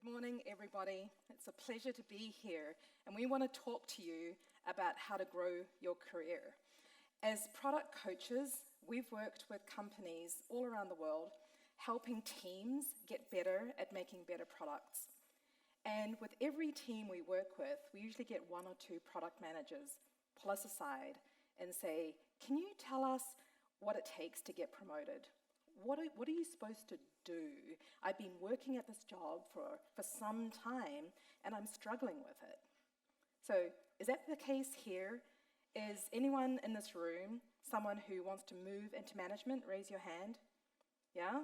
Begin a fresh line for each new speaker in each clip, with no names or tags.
Good morning, everybody. It's a pleasure to be here, and we want to talk to you about how to grow your career. As product coaches, we've worked with companies all around the world, helping teams get better at making better products. And with every team we work with, we usually get one or two product managers pull us aside and say, can you tell us what it takes to get promoted? What are you supposed to do? I've been working at this job for some time, and I'm struggling with it. So is that the case here? Is anyone in this room someone who wants to move into management? Raise your hand. Yeah?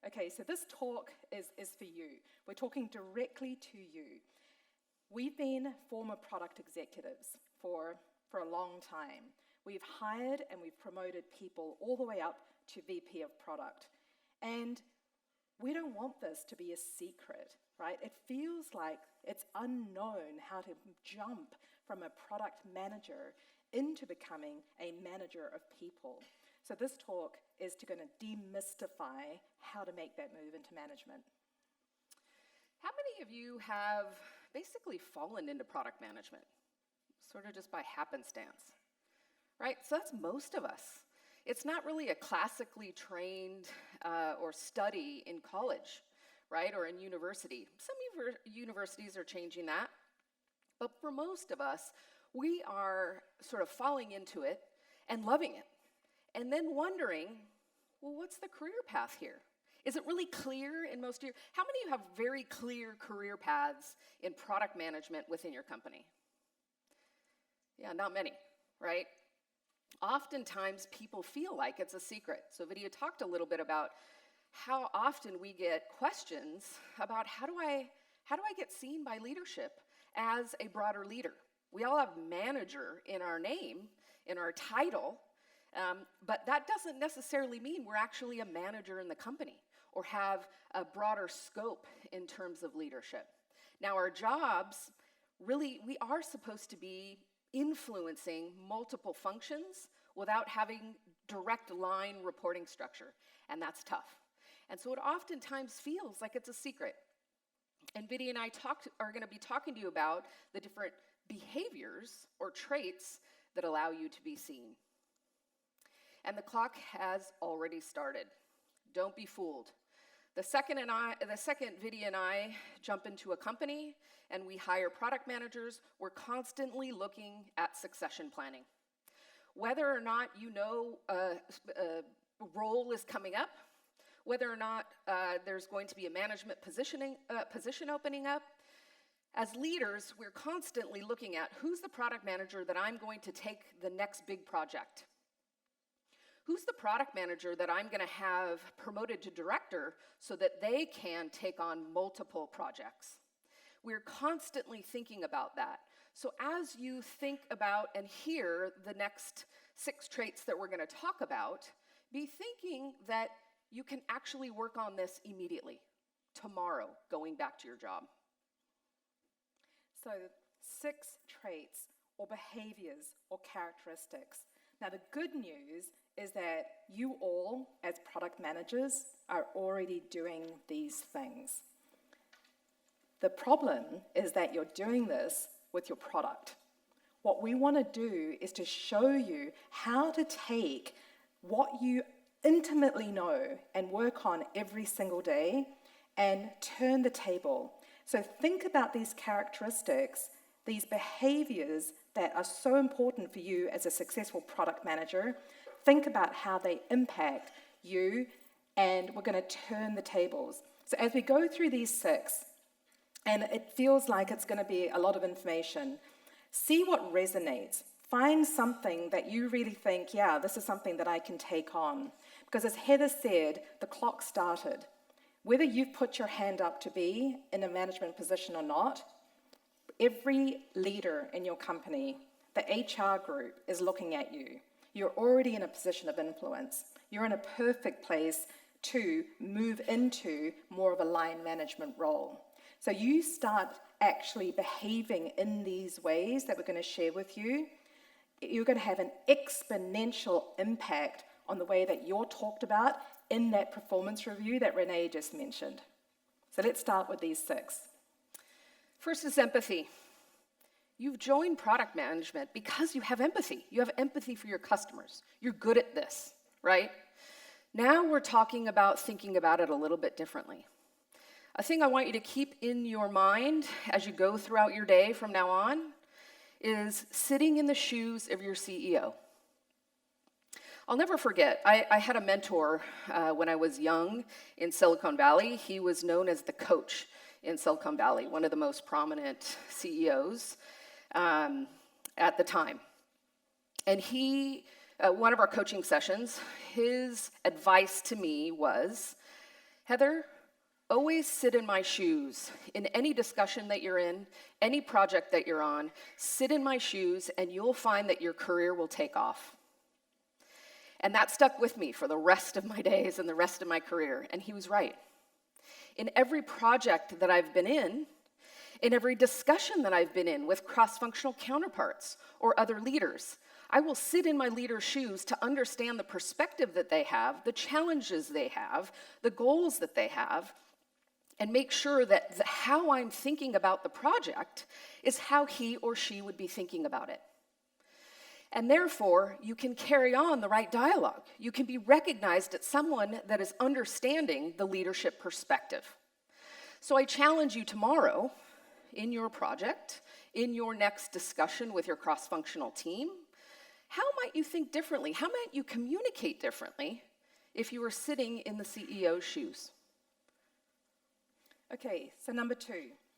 Okay, so this talk is for you. We're talking directly to you. We've been former product executives for a long time. We've hired and we've promoted people all the way up to VP of product. And we don't want this to be a secret, right? It feels like it's unknown how to jump from a product manager into becoming a manager of people. So this talk is going to demystify how to make that move into management.
How many of you have basically fallen into product management, sort of just by happenstance, right? So that's most of us. It's not really a classically trained or study in college, right, or in university. Some universities are changing that, but for most of us, we are sort of falling into it and loving it, and then wondering, well, what's the career path here? Is it really clear in most of your, how many of you have very clear career paths in product management within your company? Yeah, not many, right? Oftentimes, people feel like it's a secret. So Vidya talked a little bit about how often we get questions about how do I get seen by leadership as a broader leader? We all have manager in our name, in our title, but that doesn't necessarily mean we're actually a manager in the company or have a broader scope in terms of leadership. Now, our jobs, really, we are supposed to be influencing multiple functions without having direct line reporting structure, and that's tough. And so it oftentimes feels like it's a secret. And Vidya and I are going to be talking to you about the different behaviors or traits that allow you to be seen. And the clock has already started. Don't be fooled. The second Vidya and I jump into a company and we hire product managers, we're constantly looking at succession planning. Whether or not you know a role is coming up, whether or not there's going to be a management position opening up, as leaders, we're constantly looking at who's the product manager that I'm going to take the next big project. Who's the product manager that I'm going to have promoted to director so that they can take on multiple projects? We're constantly thinking about that. So as you think about and hear the next 6 traits that we're going to talk about, be thinking that you can actually work on this immediately, tomorrow, going back to your job.
So 6 traits or behaviors or characteristics. Now, the good news is that you all, as product managers, are already doing these things. The problem is that you're doing this with your product. What we want to do is to show you how to take what you intimately know and work on every single day and turn the table. So think about these characteristics, these behaviors that are so important for you as a successful product manager. Think about how they impact you, and we're going to turn the tables. So as we go through these 6, and it feels like it's going to be a lot of information, see what resonates. Find something that you really think, yeah, this is something that I can take on. Because as Heather said, the clock started. Whether you've put your hand up to be in a management position or not, every leader in your company, the HR group, is looking at you. You're already in a position of influence. You're in a perfect place to move into more of a line management role. So you start actually behaving in these ways that we're going to share with you. You're going to have an exponential impact on the way that you're talked about in that performance review that Renee just mentioned. So let's start with these 6.
First is empathy. You've joined product management because you have empathy. You have empathy for your customers. You're good at this, right? Now we're talking about thinking about it a little bit differently. A thing I want you to keep in your mind as you go throughout your day from now on is sitting in the shoes of your CEO. I'll never forget, I had a mentor when I was young in Silicon Valley. He was known as the coach in Silicon Valley, one of the most prominent CEOs at the time. And he, one of our coaching sessions, his advice to me was, Heather, always sit in my shoes. In any discussion that you're in, any project that you're on, sit in my shoes and you'll find that your career will take off. And that stuck with me for the rest of my days and the rest of my career, and he was right. In every project that I've been in every discussion that I've been in with cross-functional counterparts or other leaders, I will sit in my leader's shoes to understand the perspective that they have, the challenges they have, the goals that they have, and make sure that how I'm thinking about the project is how he or she would be thinking about it. And therefore, you can carry on the right dialogue. You can be recognized as someone that is understanding the leadership perspective. So I challenge you tomorrow, in your project, in your next discussion with your cross-functional team, how might you think differently? How might you communicate differently if you were sitting in the CEO's shoes?
Okay, so number 2,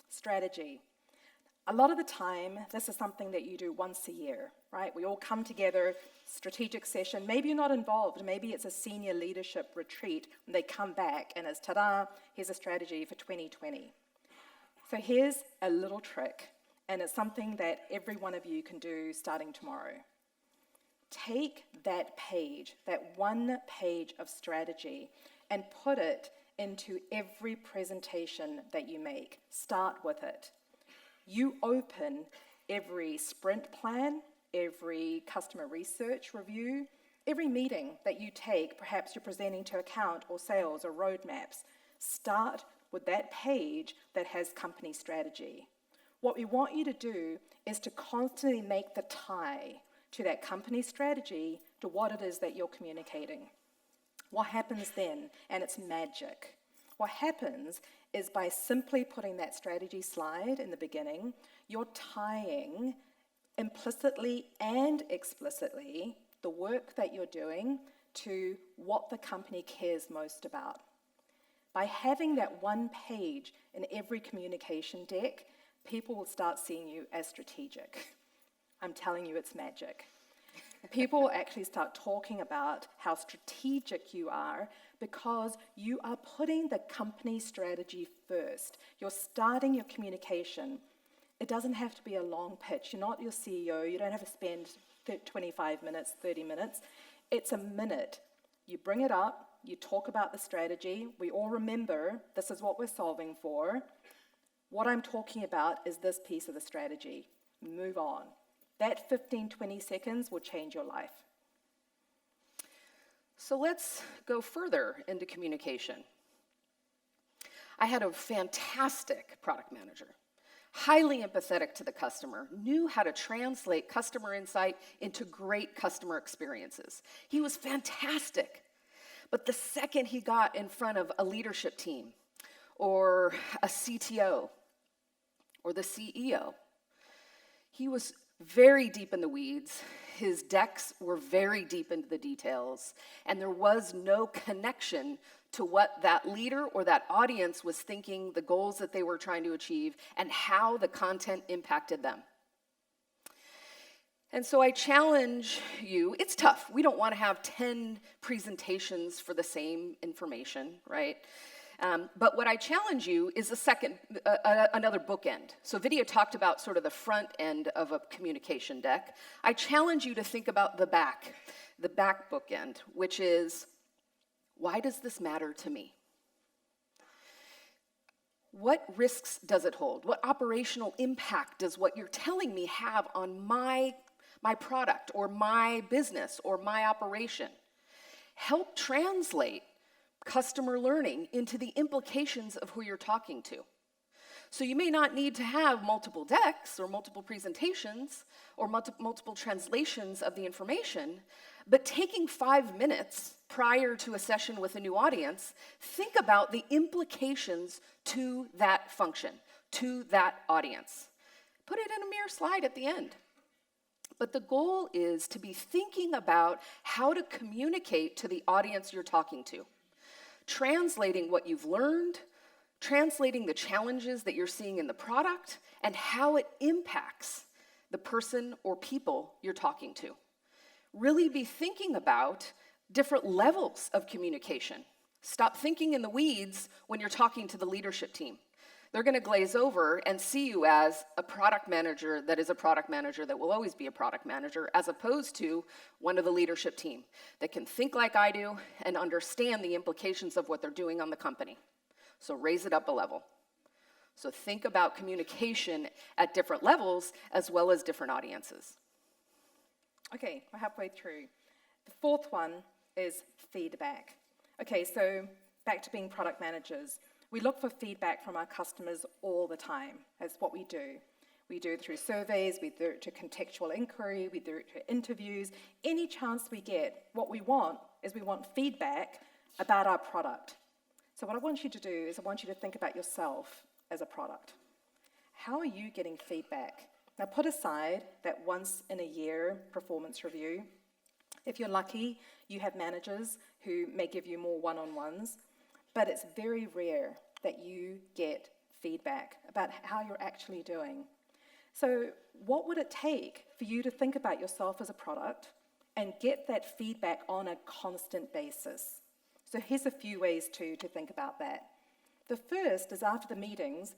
strategy. A lot of the time, this is something that you do once a year, right? We all come together, strategic session. Maybe you're not involved. Maybe it's a senior leadership retreat, and they come back, and it's, ta-da, here's a strategy for 2020. So here's a little trick, and it's something that every one of you can do starting tomorrow. Take that page, that one page of strategy, and put it into every presentation that you make. Start with it. You open every sprint plan, every customer research review, every meeting that you take, perhaps you're presenting to account or sales or roadmaps. Start with that page that has company strategy. What we want you to do is to constantly make the tie to that company strategy to what it is that you're communicating. What happens then? And it's magic. What happens is by simply putting that strategy slide in the beginning, you're tying implicitly and explicitly the work that you're doing to what the company cares most about. By having that one page in every communication deck, people will start seeing you as strategic. I'm telling you, it's magic. People will actually start talking about how strategic you are because you are putting the company strategy first. You're starting your communication. It doesn't have to be a long pitch. You're not your CEO. You don't have to spend 25 minutes, 30 minutes. It's a minute. You bring it up. You talk about the strategy. We all remember this is what we're solving for. What I'm talking about is this piece of the strategy. Move on. That 15, 20 seconds will change your life.
So let's go further into communication. I had a fantastic product manager, highly empathetic to the customer, knew how to translate customer insight into great customer experiences. He was fantastic. But the second he got in front of a leadership team or a CTO or the CEO, he was very deep in the weeds. His decks were very deep into the details, and there was no connection to what that leader or that audience was thinking, the goals that they were trying to achieve, and how the content impacted them. And so I challenge you, it's tough. We don't want to have 10 presentations for the same information, right? But what I challenge you is another bookend. So Vidya talked about sort of the front end of a communication deck. I challenge you to think about the back bookend, which is, why does this matter to me? What risks does it hold? What operational impact does what you're telling me have on my product or my business or my operation? Help translate customer learning into the implications of who you're talking to. So you may not need to have multiple decks or multiple presentations or multiple translations of the information, but taking 5 minutes prior to a session with a new audience, think about the implications to that function, to that audience. Put it in a mere slide at the end. But the goal is to be thinking about how to communicate to the audience you're talking to, translating what you've learned, translating the challenges that you're seeing in the product, and how it impacts the person or people you're talking to. Really be thinking about different levels of communication. Stop thinking in the weeds when you're talking to the leadership team. They're going to glaze over and see you as a product manager that is a product manager that will always be a product manager, as opposed to one of the leadership team that can think like I do and understand the implications of what they're doing on the company. So raise it up a level. So think about communication at different levels as well as different audiences.
Okay, we're halfway through. The fourth one is feedback. Okay, so back to being product managers. We look for feedback from our customers all the time. That's what we do. We do it through surveys, we do it through contextual inquiry, we do it through interviews. Any chance we get, what we want is we want feedback about our product. So what I want you to do is I want you to think about yourself as a product. How are you getting feedback? Now put aside that once in a year performance review. If you're lucky, you have managers who may give you more one-on-ones, but it's very rare that you get feedback about how you're actually doing. So what would it take for you to think about yourself as a product and get that feedback on a constant basis? So here's a few ways to think about that. The first is after the meetings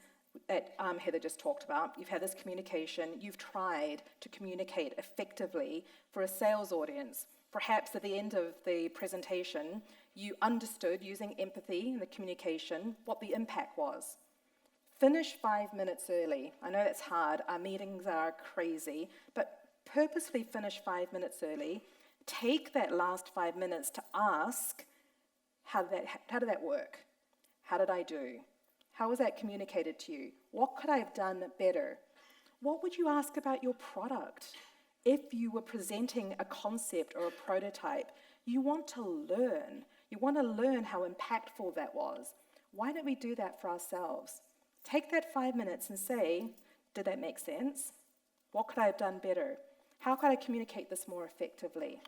that Heather just talked about, you've had this communication, you've tried to communicate effectively for a sales audience. Perhaps at the end of the presentation, you understood, using empathy in the communication, what the impact was. Finish 5 minutes early. I know that's hard, our meetings are crazy, but purposely finish 5 minutes early. Take that last 5 minutes to ask, how did that work? How did I do? How was that communicated to you? What could I have done better? What would you ask about your product? If you were presenting a concept or a prototype, you want to learn. You want to learn how impactful that was. Why don't we do that for ourselves? Take that 5 minutes and say, did that make sense? What could I have done better? How could I communicate this more effectively?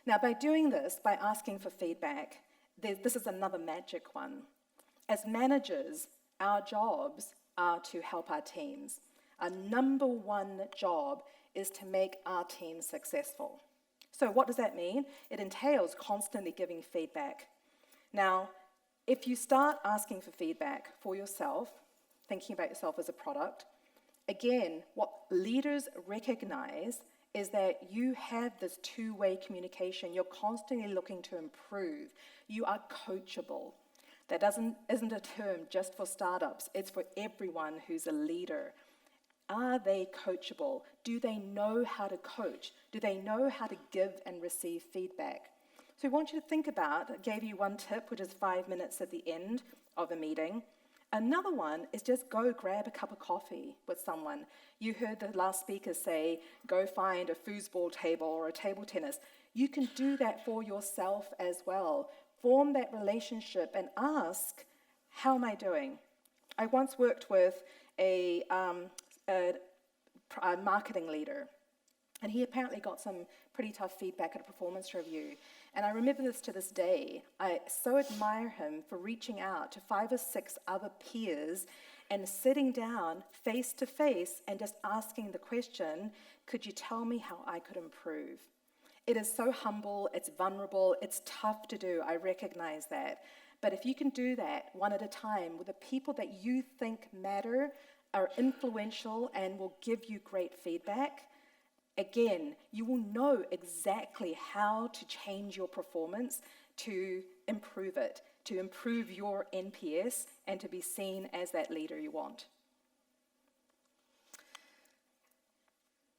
Now, by doing this, by asking for feedback, this is another magic one. As managers, our jobs are to help our teams. Our number one job is to make our team successful. So what does that mean? It entails constantly giving feedback. Now, if you start asking for feedback for yourself, thinking about yourself as a product, again, what leaders recognize is that you have this two-way communication. You're constantly looking to improve. You are coachable. That isn't a term just for startups. It's for everyone who's a leader. Are they coachable? Do they know how to coach? Do they know how to give and receive feedback? So we want you to think about, I gave you one tip, which is 5 minutes at the end of a meeting. Another one is just go grab a cup of coffee with someone. You heard the last speaker say, go find a foosball table or a table tennis. You can do that for yourself as well. Form that relationship and ask, how am I doing? I once worked with a marketing leader, and he apparently got some pretty tough feedback at a performance review. And I remember this to this day. I so admire him for reaching out to 5 or 6 other peers and sitting down face to face and just asking the question, could you tell me how I could improve? It is so humble, it's vulnerable, it's tough to do, I recognize that. But if you can do that one at a time with the people that you think matter, are influential and will give you great feedback, again, you will know exactly how to change your performance to improve it, to improve your NPS and to be seen as that leader you want.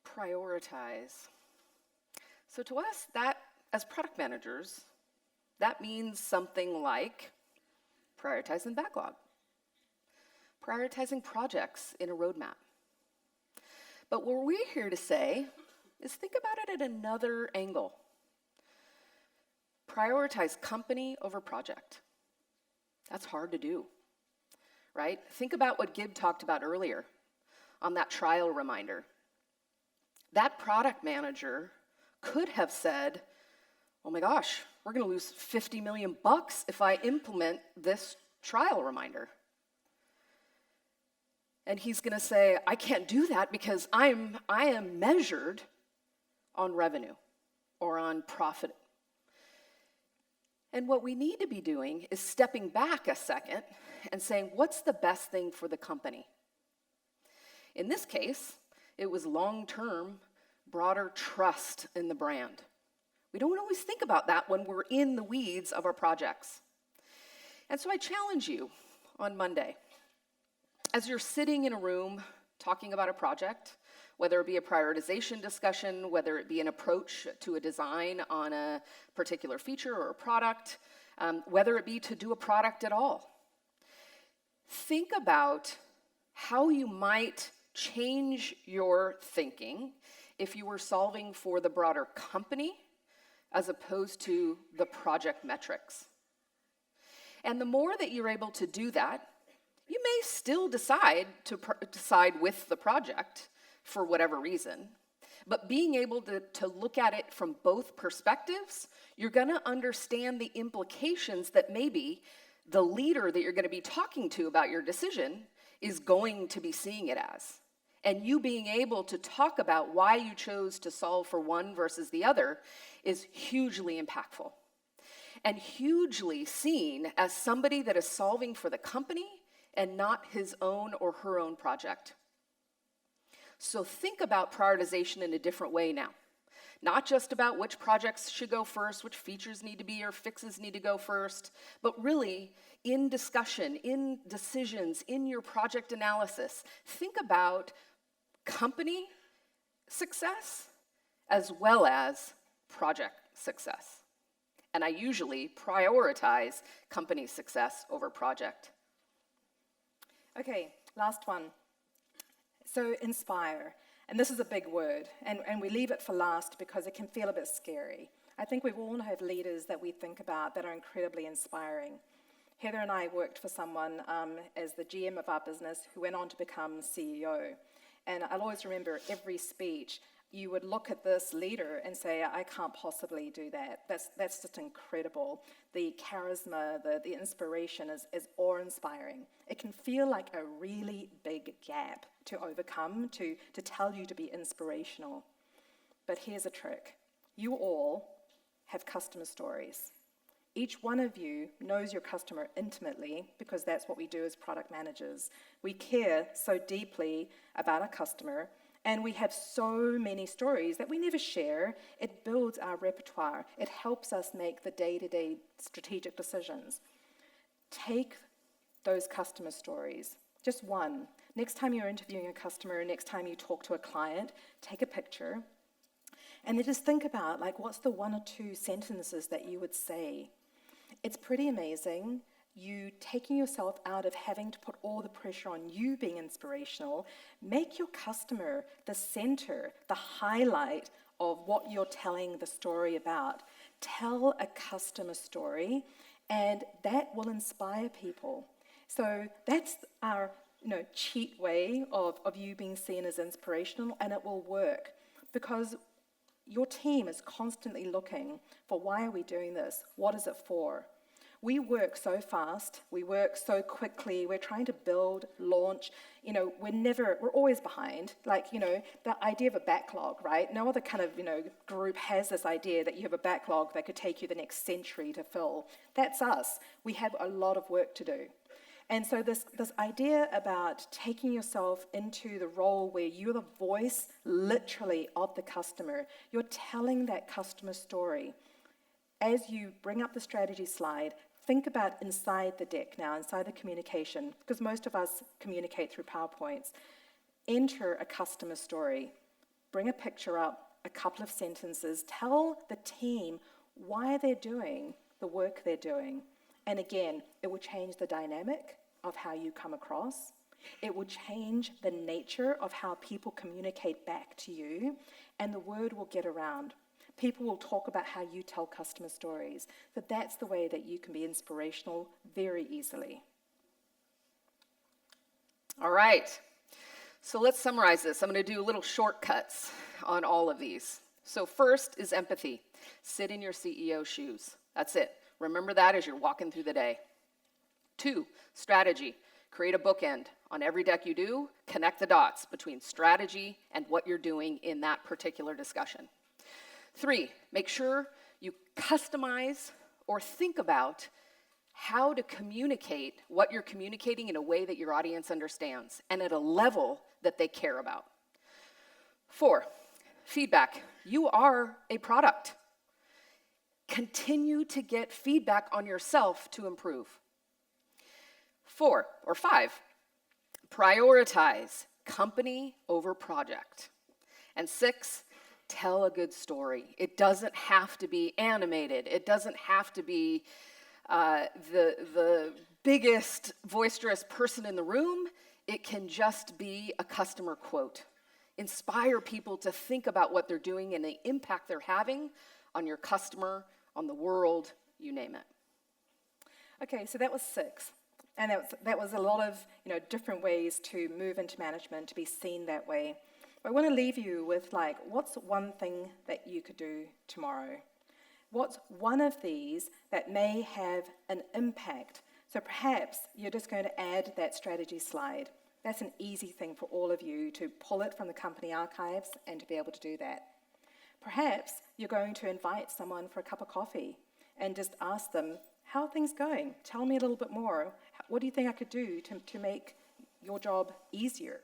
Prioritize. So to us, that, as product managers, that means something like prioritizing backlog. prioritizing projects in a roadmap. But what we're here to say is think about it at another angle. Prioritize company over project. That's hard to do, right? Think about what Gib talked about earlier on that trial reminder. That product manager could have said, oh my gosh, we're going to lose $50 million if I implement this trial reminder. And he's going to say, I can't do that because I am measured on revenue or on profit. And what we need to be doing is stepping back a second and saying, what's the best thing for the company? In this case, it was long-term, broader trust in the brand. We don't always think about that when we're in the weeds of our projects. And so I challenge you on Monday, as you're sitting in a room talking about a project, whether it be a prioritization discussion, whether it be an approach to a design on a particular feature or a product, whether it be to do a product at all. Think about how you might change your thinking if you were solving for the broader company as opposed to the project metrics. And the more that you're able to do that, you may still decide to decide with the project for whatever reason, but being able to look at it from both perspectives, you're going to understand the implications that maybe the leader that you're going to be talking to about your decision is going to be seeing it as. And you being able to talk about why you chose to solve for one versus the other is hugely impactful and hugely seen as somebody that is solving for the company and not his own or her own project. So think about prioritization in a different way now. Not just about which projects should go first, which features need to be or fixes need to go first, but really in discussion, in decisions, in your project analysis, think about company success as well as project success. And I usually prioritize company success over project.
Okay, last one. So inspire. And this is a big word, and we leave it for last because it can feel a bit scary. I think we all have leaders that we think about that are incredibly inspiring. Heather and I worked for someone as the GM of our business who went on to become CEO. And I'll always remember every speech, you would look at this leader and say, I can't possibly do that. That's just incredible. The charisma, the inspiration is awe-inspiring. It can feel like a really big gap to overcome, to tell you to be inspirational. But here's a trick. You all have customer stories. Each one of you knows your customer intimately because that's what we do as product managers. We care so deeply about our customer, and we have so many stories that we never share. It builds our repertoire. It helps us make the day-to-day strategic decisions. Take those customer stories, just one. Next time you're interviewing a customer, next time you talk to a client, take a picture, and then just think about, like, what's the one or two sentences that you would say? It's pretty amazing, you taking yourself out of having to put all the pressure on you being inspirational. Make your customer the center, the highlight of what you're telling the story about. Tell a customer story, and that will inspire people. So that's our cheat way of you being seen as inspirational, and it will work because your team is constantly looking for, why are we doing this? What is it for? We work so fast, we work so quickly, we're trying to build, launch, we're always behind. The idea of a backlog, right? No other kind of, group has this idea that you have a backlog that could take you the next century to fill. That's us. We have a lot of work to do. And so this idea about taking yourself into the role where you're the voice, literally, of the customer, you're telling that customer story. As you bring up the strategy slide, think about inside the deck now, inside the communication, because most of us communicate through PowerPoints. Enter a customer story. Bring a picture up, a couple of sentences. Tell the team why they're doing the work they're doing. And again, it will change the dynamic of how you come across. It will change the nature of how people communicate back to you, and the word will get around. People will talk about how you tell customer stories. So that's the way that you can be inspirational very easily.
All right. So let's summarize this. I'm going to do little shortcuts on all of these. So first is empathy. Sit in your CEO's shoes. That's it. Remember that as you're walking through the day. 2, strategy. Create a bookend. On every deck you do, connect the dots between strategy and what you're doing in that particular discussion. 3, make sure you customize or think about how to communicate what you're communicating in a way that your audience understands and at a level that they care about. 4, feedback. You are a product. Continue to get feedback on yourself to improve. 5, prioritize company over project. And 6, tell a good story. It doesn't have to be animated. It doesn't have to be the biggest boisterous person in the room. It can just be a customer quote. Inspire people to think about what they're doing and the impact they're having on your customer, on the world, you name it.
Okay, so that was 6. And that was a lot of different ways to move into management, to be seen that way. But I want to leave you with what's one thing that you could do tomorrow? What's one of these that may have an impact? So perhaps you're just going to add that strategy slide. That's an easy thing for all of you to pull it from the company archives and to be able to do that. Perhaps you're going to invite someone for a cup of coffee and just ask them, how are things going? Tell me a little bit more. What do you think I could do to make your job easier?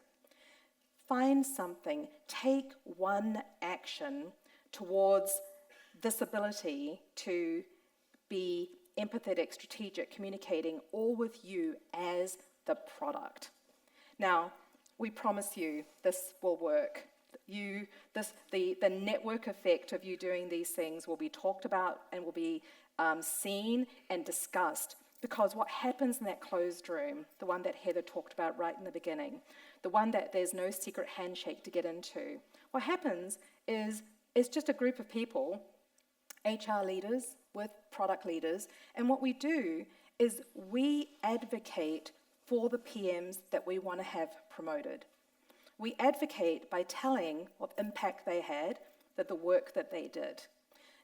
Find something. Take one action towards this ability to be empathetic, strategic, communicating, all with you as the product. Now, we promise you this will work. The network effect of you doing these things will be talked about and will be seen and discussed, because what happens in that closed room, the one that Heather talked about right in the beginning, the one that there's no secret handshake to get into, what happens is it's just a group of people, HR leaders with product leaders, and what we do is we advocate for the PMs that we want to have promoted. We advocate by telling what impact they had, that the work that they did.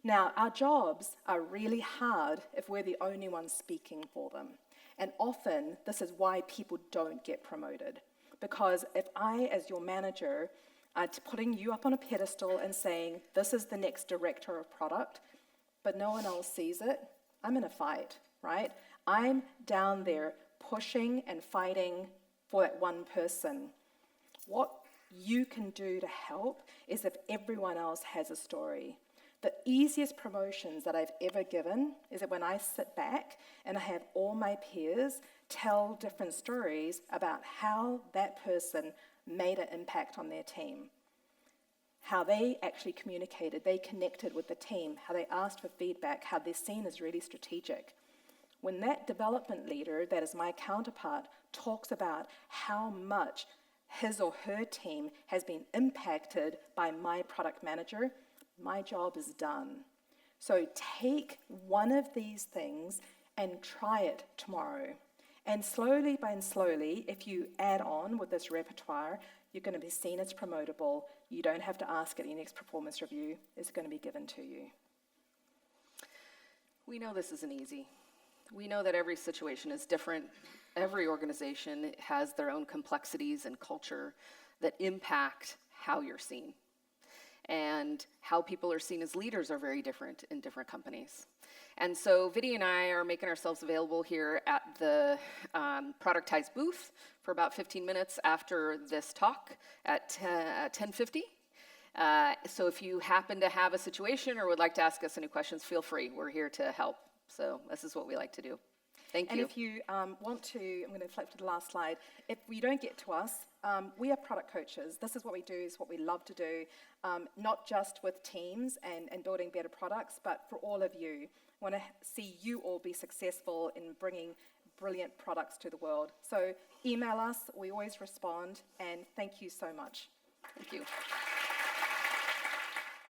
Now, our jobs are really hard if we're the only ones speaking for them. And often, this is why people don't get promoted. Because if I, as your manager, are putting you up on a pedestal and saying, this is the next director of product, but no one else sees it, I'm in a fight, right? I'm down there pushing and fighting for that one person. What you can do to help is if everyone else has a story. The easiest promotions that I've ever given is that when I sit back and I have all my peers tell different stories about how that person made an impact on their team, how they actually communicated, they connected with the team, how they asked for feedback, how they're seen as really strategic. When that development leader, that is my counterpart, talks about how much his or her team has been impacted by my product manager, my job is done. So take one of these things and try it tomorrow. And slowly, if you add on with this repertoire, you're going to be seen as promotable. You don't have to ask at your next performance review. It's going to be given to you.
We know this isn't easy. We know that every situation is different. Every organization has their own complexities and culture that impact how you're seen. And how people are seen as leaders are very different in different companies. And so Vidya and I are making ourselves available here at the Productized booth for about 15 minutes after this talk at 10:50. So if you happen to have a situation or would like to ask us any questions, feel free. We're here to help. So this is what we like to do. Thank you.
And if you want to, I'm going to flip to the last slide. If you don't get to us, we are product coaches. This is what we do, is what we love to do, not just with teams and building better products, but for all of you. I want to see you all be successful in bringing brilliant products to the world. So email us, we always respond, and thank you so much.
Thank you.